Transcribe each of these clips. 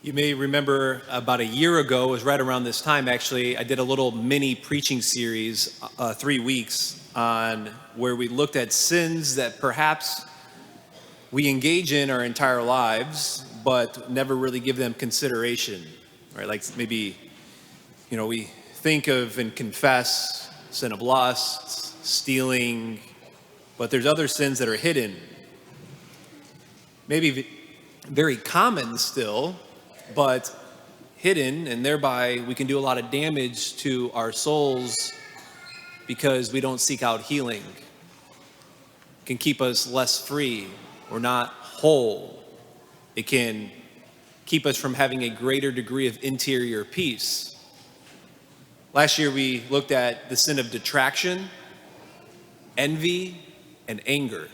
You may remember about a year ago, it was right around this time actually, I did a little mini preaching series, 3 weeks, on where we looked at sins that perhaps we engage in our entire lives, but never really give them consideration, right? Like maybe, we think of and confess sin of lust, stealing, but there's other sins that are hidden. Maybe very common still, but hidden, and thereby we can do a lot of damage to our souls because we don't seek out healing. It can keep us less free or not whole. It can keep us from having a greater degree of interior peace. Last year we looked at the sin of detraction, envy, and anger.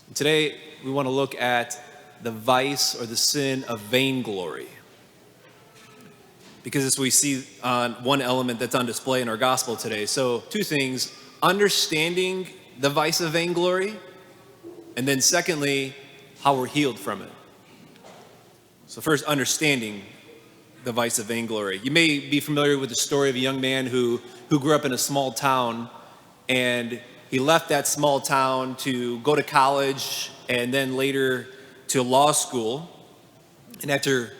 And today we want to look at the vice or the sin of vainglory. Because as we see on one element that's on display in our gospel today. So two things: understanding the vice of vainglory, and then secondly, how we're healed from it. So first, understanding the vice of vainglory. You may be familiar with the story of a young man who grew up in a small town, and he left that small town to go to college and then later to law school. And after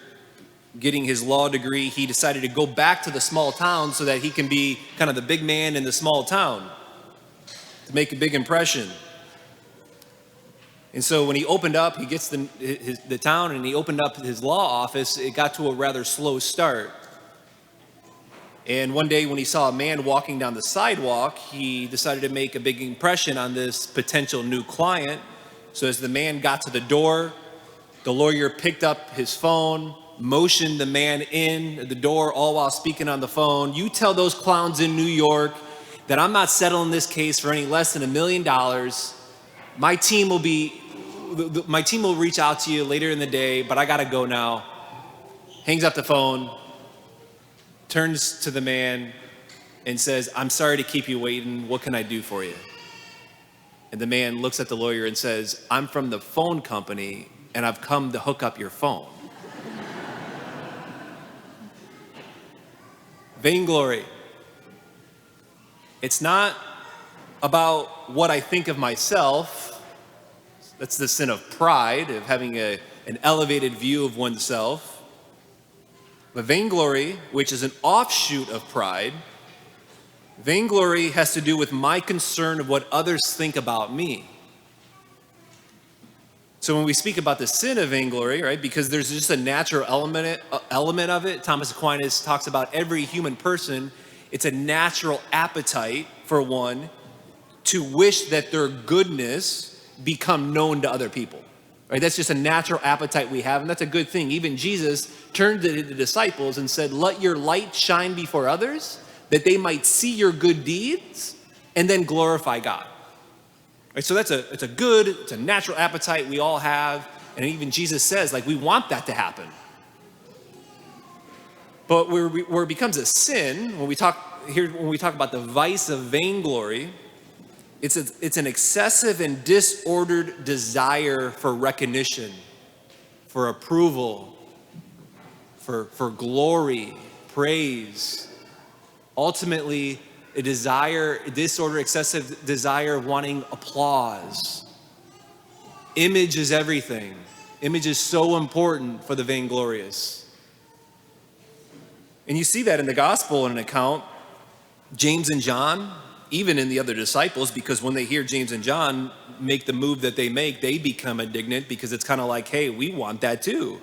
getting his law degree, he decided to go back to the small town so that he can be kind of the big man in the small town, to make a big impression. And so when he opened up, he gets the town and he opened up his law office, it got to a rather slow start. And one day when he saw a man walking down the sidewalk, he decided to make a big impression on this potential new client. So as the man got to the door, the lawyer picked up his phone, motioned the man in the door, all while speaking on the phone. "You tell those clowns in New York that I'm not settling this case for any less than $1 million. My team will reach out to you later in the day, but I gotta go now." Hangs up the phone, turns to the man and says, "I'm sorry to keep you waiting. What can I do for you?" And the man looks at the lawyer and says, "I'm from the phone company and I've come to hook up your phone." Vainglory. It's not about what I think of myself. That's the sin of pride, of having an elevated view of oneself. But vainglory, which is an offshoot of pride, vainglory has to do with my concern of what others think about me. So when we speak about the sin of vainglory, right, because there's just a natural element of it. Thomas Aquinas talks about every human person, it's a natural appetite for one to wish that their goodness become known to other people. Right? That's just a natural appetite we have, and that's a good thing. Even Jesus turned to the disciples and said, "Let your light shine before others, that they might see your good deeds and then glorify God." Right? So it's a natural appetite we all have, and even Jesus says, we want that to happen. But where it becomes a sin, when we talk about the vice of vainglory, it's an excessive and disordered desire for recognition, for approval, for glory, praise. Ultimately, a disordered, excessive desire of wanting applause. Image is everything. Image is so important for the vainglorious. And you see that in the gospel in an account. James and John, even in the other disciples, because when they hear James and John make the move that they make, they become indignant because it's kind of like, hey, we want that too.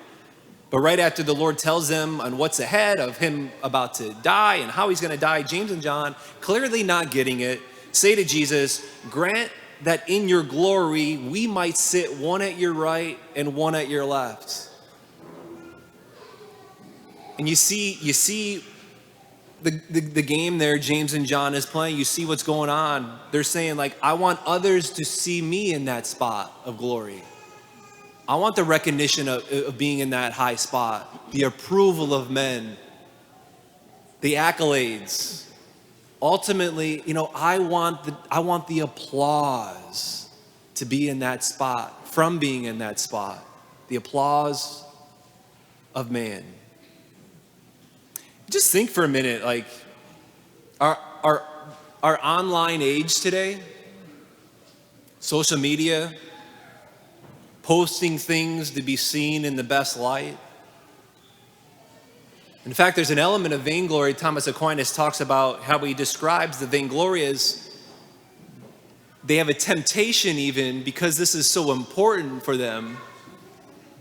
But right after the Lord tells them on what's ahead of him about to die and how he's going to die, James and John, clearly not getting it, say to Jesus, "Grant that in your glory we might sit one at your right and one at your left." And you see the game there James and John is playing. You see what's going on. They're saying, I want others to see me in that spot of glory. I want the recognition of being in that high spot, the approval of men, the accolades. Ultimately, I want the applause to be in that spot, from being in that spot. The applause of man. Just think for a minute, like our online age today, social media, posting things to be seen in the best light. In fact, there's an element of vainglory. Thomas Aquinas talks about how he describes the vainglorious. They have a temptation, even because this is so important for them,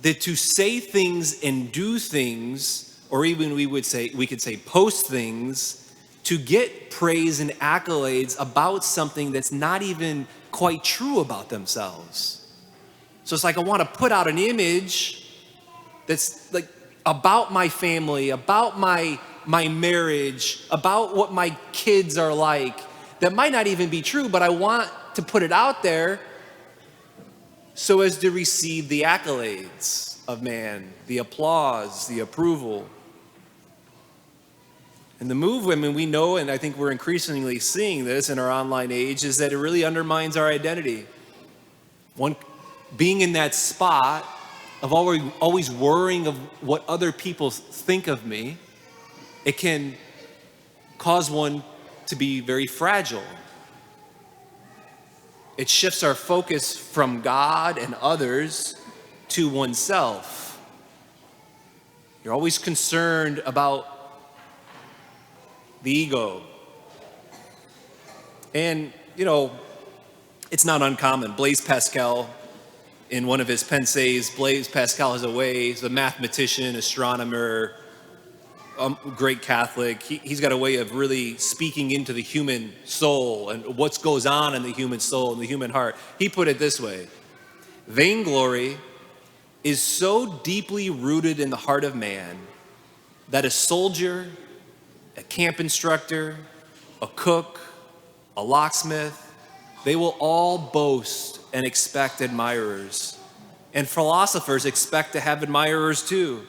that to say things and do things, or even we could say post things, to get praise and accolades about something that's not even quite true about themselves. So it's like I want to put out an image that's like about my family, about my marriage, about what my kids are like, that might not even be true, but I want to put it out there so as to receive the accolades of man, the applause, the approval. And the move, I mean, we know, and I think we're increasingly seeing this in our online age, is that it really undermines our identity. One, being in that spot of always worrying of what other people think of me, it can cause one to be very fragile. It shifts our focus from God and others to oneself. You're always concerned about the ego. And, it's not uncommon. Blaise Pascal, in one of his Pensées, Blaise Pascal is he's a mathematician, astronomer, great Catholic. He's got a way of really speaking into the human soul and what goes on in the human soul and the human heart. He put it this way: vainglory is so deeply rooted in the heart of man that a soldier, a camp instructor, a cook, a locksmith, they will all boast and expect admirers. And philosophers expect to have admirers too.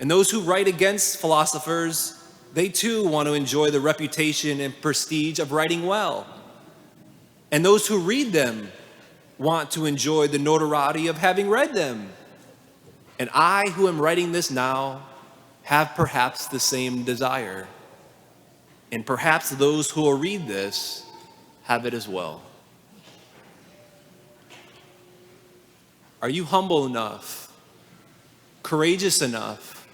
And those who write against philosophers, they too want to enjoy the reputation and prestige of writing well. And those who read them want to enjoy the notoriety of having read them. And I, who am writing this now, have perhaps the same desire. And perhaps those who will read this have it as well. Are you humble enough, courageous enough,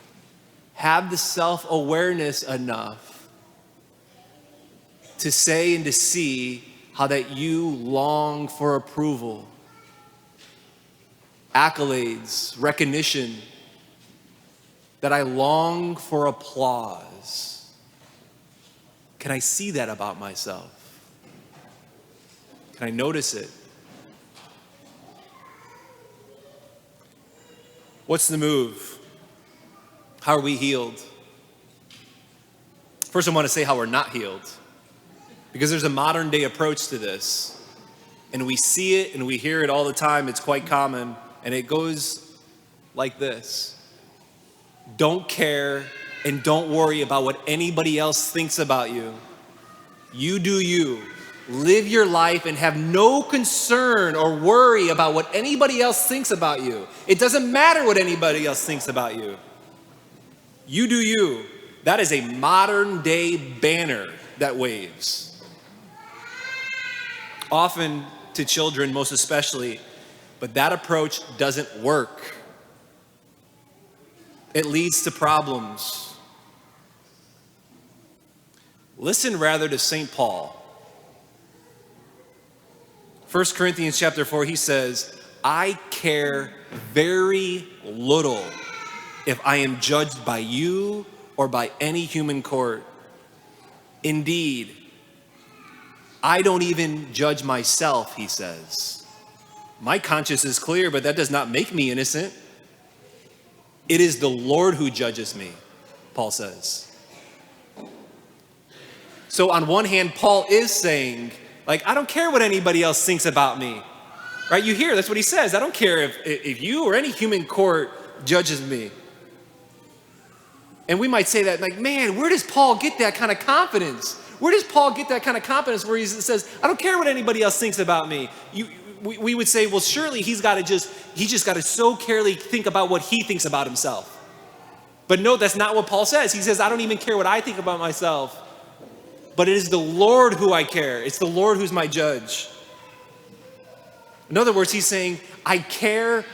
have the self-awareness enough to say and to see how that you long for approval, accolades, recognition, that I long for applause? Can I see that about myself? Can I notice it? What's the move? How are we healed? First, I want to say how we're not healed, because there's a modern day approach to this, and we see it and we hear it all the time. It's quite common, and it goes like this: don't care and don't worry about what anybody else thinks about you. You do you. Live your life and have no concern or worry about what anybody else thinks about you. It doesn't matter what anybody else thinks about you. You do you. That is a modern day banner that waves. Often to children, most especially, but that approach doesn't work. It leads to problems. Listen rather to St. Paul. 1 Corinthians chapter 4, he says, I care very little if I am judged by you or by any human court. Indeed, I don't even judge myself, he says. My conscience is clear, but that does not make me innocent. It is the Lord who judges me, Paul says. So on one hand, Paul is saying, I don't care what anybody else thinks about me, right? You hear, that's what he says. I don't care if you or any human court judges me. And we might say that, man, where does Paul get that kind of confidence? Where does Paul get that kind of confidence where he says, I don't care what anybody else thinks about me? We would say, well, surely he's just got to so carefully think about what he thinks about himself. But no, that's not what Paul says. He says, I don't even care what I think about myself, but it is the Lord who I care. It's the Lord who's my judge. In other words, he's saying, I care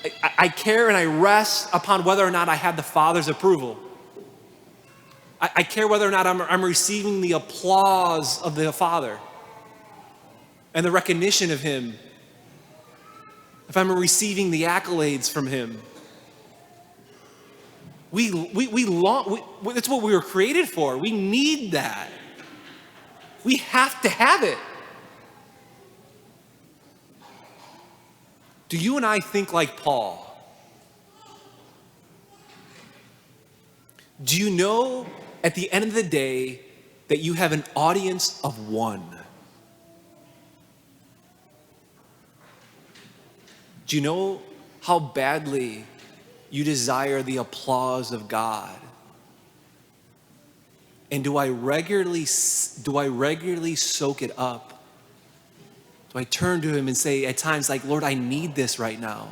and I rest upon whether or not I have the Father's approval. I care whether or not I'm receiving the applause of the Father and the recognition of him. If I'm receiving the accolades from him. We long, that's what we were created for. We need that. We have to have it. Do you and I think like Paul? Do you know at the end of the day that you have an audience of one? Do you know how badly you desire the applause of God? And do I regularly soak it up? Do I turn to him and say at times like, Lord, I need this right now.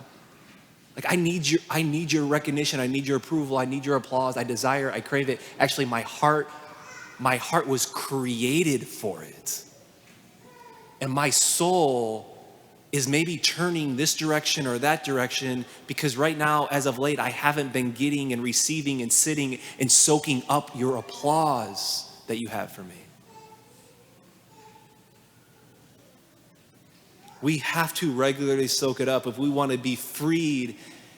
Like I need your recognition, I need your approval, I need your applause, I desire, I crave it. Actually, my heart was created for it. And my soul is maybe turning this direction or that direction because right now, as of late, I haven't been getting and receiving and sitting and soaking up your applause that you have for me. We have to regularly soak it up if we want to be freed,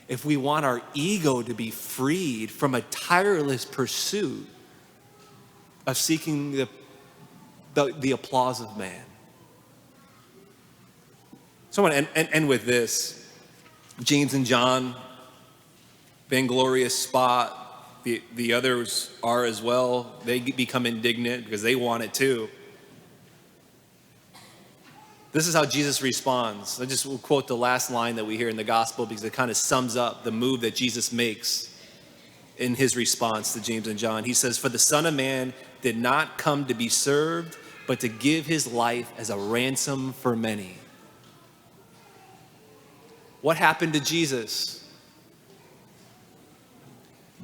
if we want our ego to be freed from a tireless pursuit of seeking the applause of man. So I want to end with this. James and John, vainglorious spot. The others are as well. They become indignant because they want it too. This is how Jesus responds. I just will quote the last line that we hear in the gospel because it kind of sums up the move that Jesus makes in his response to James and John. He says, "For the Son of Man did not come to be served, but to give his life as a ransom for many." What happened to Jesus?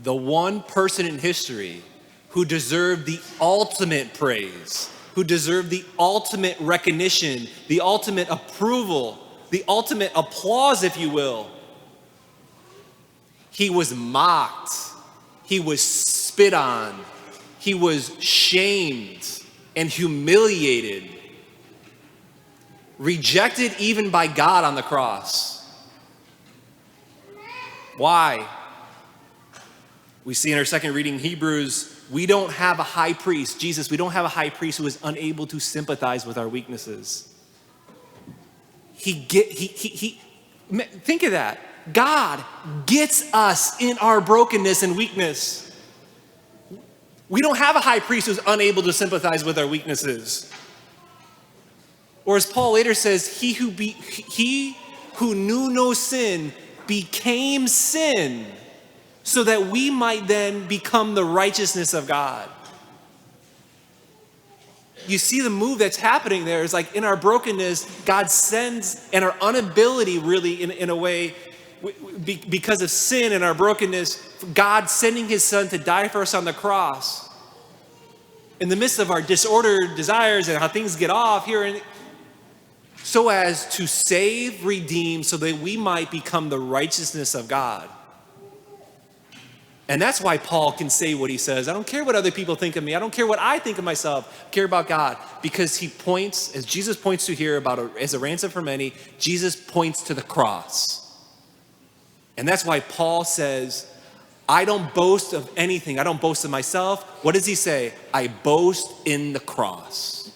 The one person in history who deserved the ultimate praise, who deserved the ultimate recognition, the ultimate approval, the ultimate applause, if you will. He was mocked. He was spit on. He was shamed and humiliated, rejected even by God on the cross. Why? We see in our second reading, Hebrews, we don't have a high priest, Jesus, we don't have a high priest who is unable to sympathize with our weaknesses. Think of that. God gets us in our brokenness and weakness. We don't have a high priest who's unable to sympathize with our weaknesses. Or as Paul later says, he who knew no sin became sin so that we might then become the righteousness of God. You see the move that's happening there is like in our brokenness, God sends, and our inability really in a way, because of sin and our brokenness, God sending his son to die for us on the cross. In the midst of our disordered desires and how things get off here, and so as to save, redeem, so that we might become the righteousness of God. And that's why Paul can say what he says. I don't care what other people think of me. I don't care what I think of myself. I care about God. Because he points, as Jesus points to here as a ransom for many, Jesus points to the cross. And that's why Paul says, I don't boast of anything. I don't boast of myself. What does he say? I boast in the cross.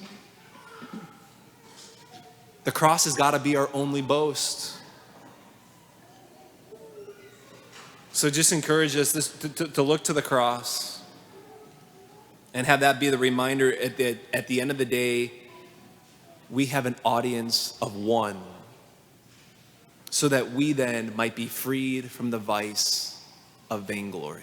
The cross has got to be our only boast. So just encourage us to look to the cross and have that be the reminder at the end of the day, we have an audience of one so that we then might be freed from the vice of vainglory.